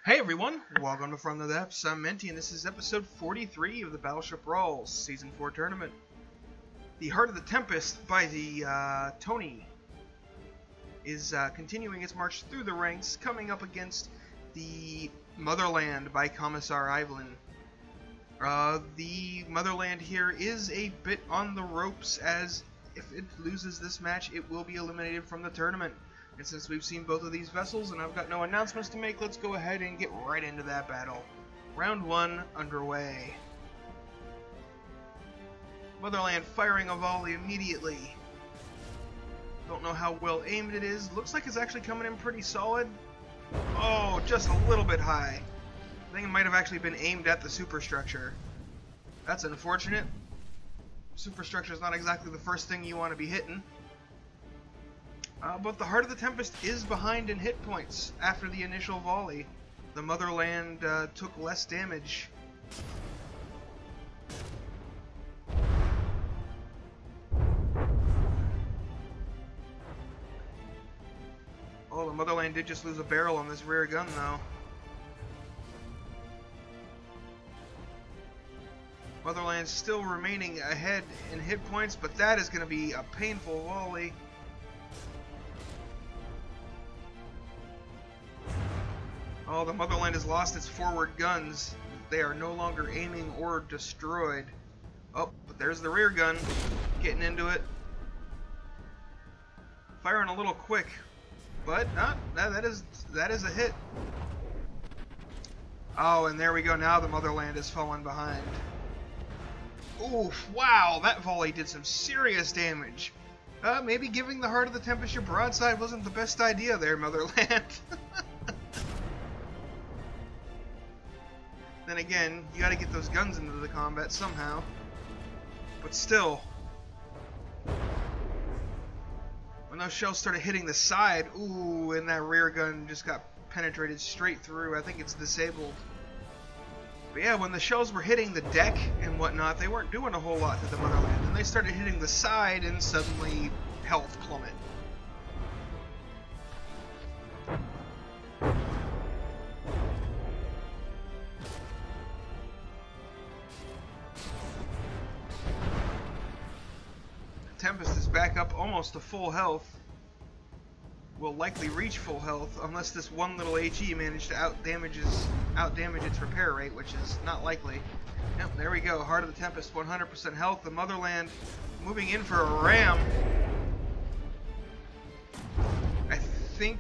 Hey everyone, welcome to From the Depths. I'm Menti, and this is episode 43 of the Battleship Brawls Season 4 tournament. The Heart of the Tempest by the Tony is continuing its march through the ranks, coming up against the Motherland by Commissar Evelyn. The Motherland here is a bit on the ropes, as if it loses this match, it will be eliminated from the tournament. And since we've seen both of these vessels and I've got no announcements to make, let's go ahead and get right into that battle. Round 1 underway. Motherland firing a volley immediately. Don't know how well aimed it is. Looks like it's actually coming in pretty solid. Oh, just a little bit high. I think it might have actually been aimed at the superstructure. That's unfortunate. Superstructure is not exactly the first thing you want to be hitting. But the Heart of the Tempest is behind in hit points after the initial volley. The Motherland took less damage. Oh, the Motherland did just lose a barrel on this rear gun, though. Motherland's still remaining ahead in hit points, but that is going to be a painful volley. Oh, the Motherland has lost its forward guns. They are no longer aiming or destroyed. Oh, but there's the rear gun getting into it. Firing a little quick, but that is a hit. Oh, and there we go. Now the Motherland has fallen behind. Oof! Wow, that volley did some serious damage. Maybe giving the Heart of the Tempest your broadside wasn't the best idea there, Motherland. Then again, you gotta get those guns into the combat somehow. But still, when those shells started hitting the side, ooh, and that rear gun just got penetrated straight through. I think it's disabled. But yeah, when the shells were hitting the deck and whatnot, they weren't doing a whole lot to the Motherland. And they started hitting the side, and suddenly health plummet. Tempest is back up almost to full health. Will likely reach full health unless this one little HE managed to outdamage its repair rate, which is not likely. Yep, there we go. Heart of the Tempest, 100% health. The Motherland moving in for a ram. I think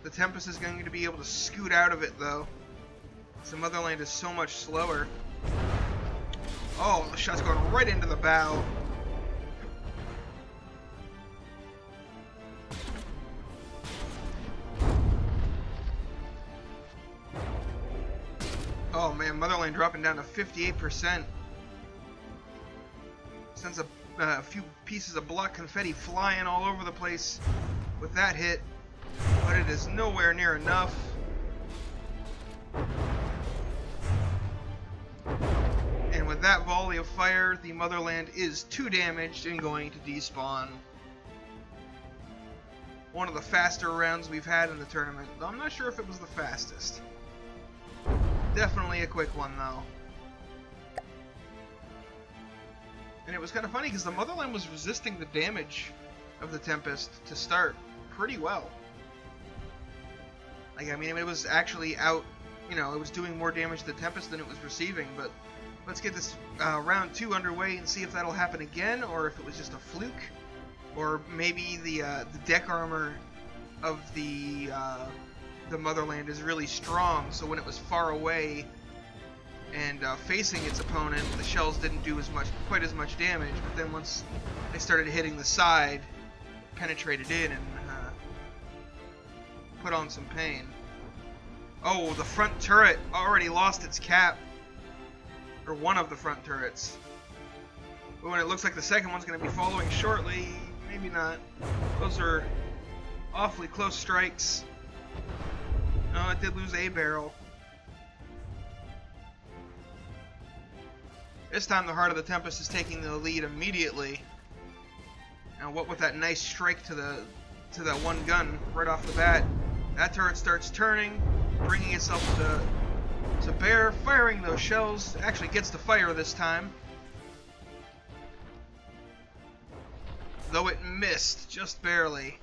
the Tempest is going to be able to scoot out of it, though. The Motherland is so much slower. Oh, the shot's going right into the bow. Oh man, Motherland dropping down to 58%. Sends a few pieces of block confetti flying all over the place with that hit, but it is nowhere near enough. And with that volley of fire, the Motherland is too damaged and going to despawn. One of the faster rounds we've had in the tournament, though I'm not sure if it was the fastest. Definitely a quick one, though. And it was kind of funny because the Motherland was resisting the damage of the Tempest to start pretty well. Like, I mean, it was actually out, you know, it was doing more damage to the Tempest than it was receiving, but let's get this round 2 underway and see if that'll happen again, or if it was just a fluke, or maybe the deck armor of the Motherland is really strong, so when it was far away and facing its opponent, the shells didn't do quite as much damage. But then once they started hitting the side, penetrated in and put on some pain. Oh, the front turret already lost its cap, or one of the front turrets. But when it looks like the second one's going to be following shortly, maybe not. Those are awfully close strikes. No, it did lose a barrel. This time the Heart of the Tempest is taking the lead immediately. And what with that nice strike to that one gun right off the bat, that turret starts turning, bringing itself to bear, firing those shells. Actually gets to fire this time. Though it missed, just barely.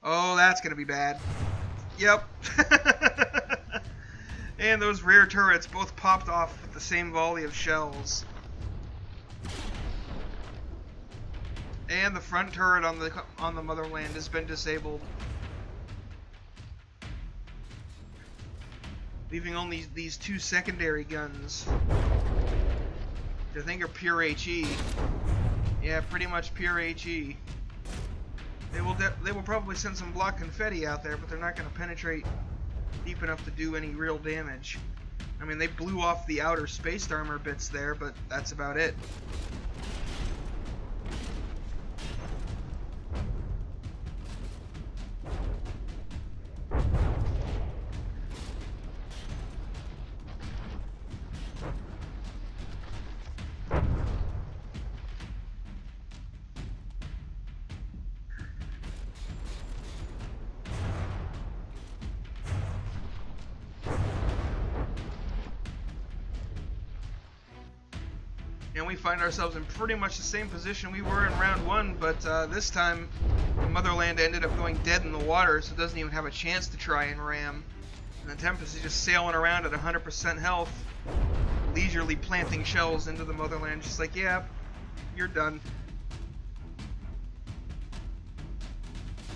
Oh, that's gonna be bad. Yep. And those rear turrets both popped off with the same volley of shells. And the front turret on the Motherland has been disabled, leaving only these two secondary guns, which I think are pure HE. Yeah, pretty much pure HE. They will probably send some block confetti out there, but they're not going to penetrate deep enough to do any real damage. I mean, they blew off the outer space armor bits there, but that's about it. And we find ourselves in pretty much the same position we were in round one, but this time the Motherland ended up going dead in the water, so it doesn't even have a chance to try and ram. And the Tempest is just sailing around at 100% health, leisurely planting shells into the Motherland, just like, yeah, you're done.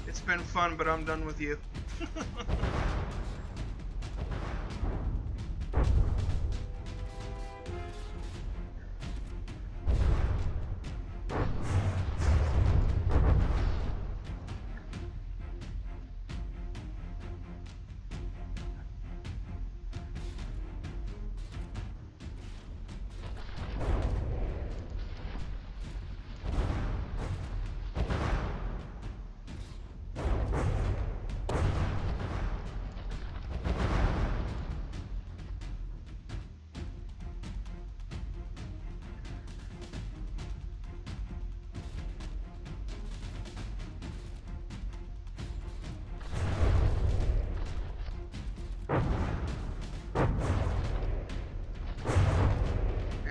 It's been fun, but I'm done with you.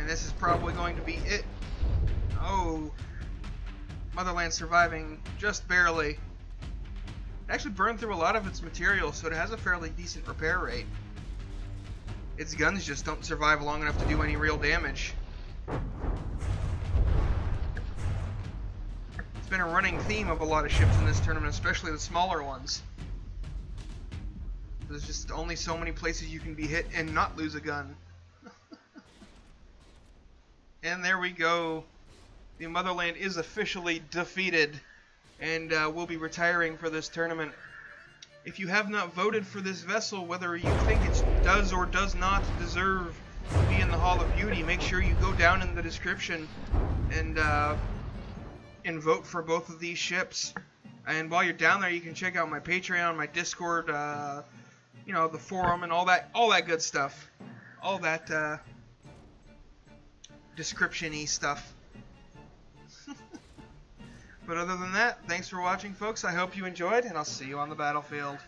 This is probably going to be it. Oh, Motherland surviving just barely. It actually burned through a lot of its material, so it has a fairly decent repair rate. Its guns just don't survive long enough to do any real damage. It's been a running theme of a lot of ships in this tournament, especially the smaller ones. There's just only so many places you can be hit and not lose a gun. And there we go. The Motherland is officially defeated, and will be retiring for this tournament. If you have not voted for this vessel, whether you think it does or does not deserve to be in the Hall of Beauty, make sure you go down in the description and vote for both of these ships. And while you're down there, you can check out my Patreon, my Discord, you know, the forum, and all that good stuff. All that description-y stuff. But other than that, thanks for watching, folks. I hope you enjoyed, and I'll see you on the battlefield.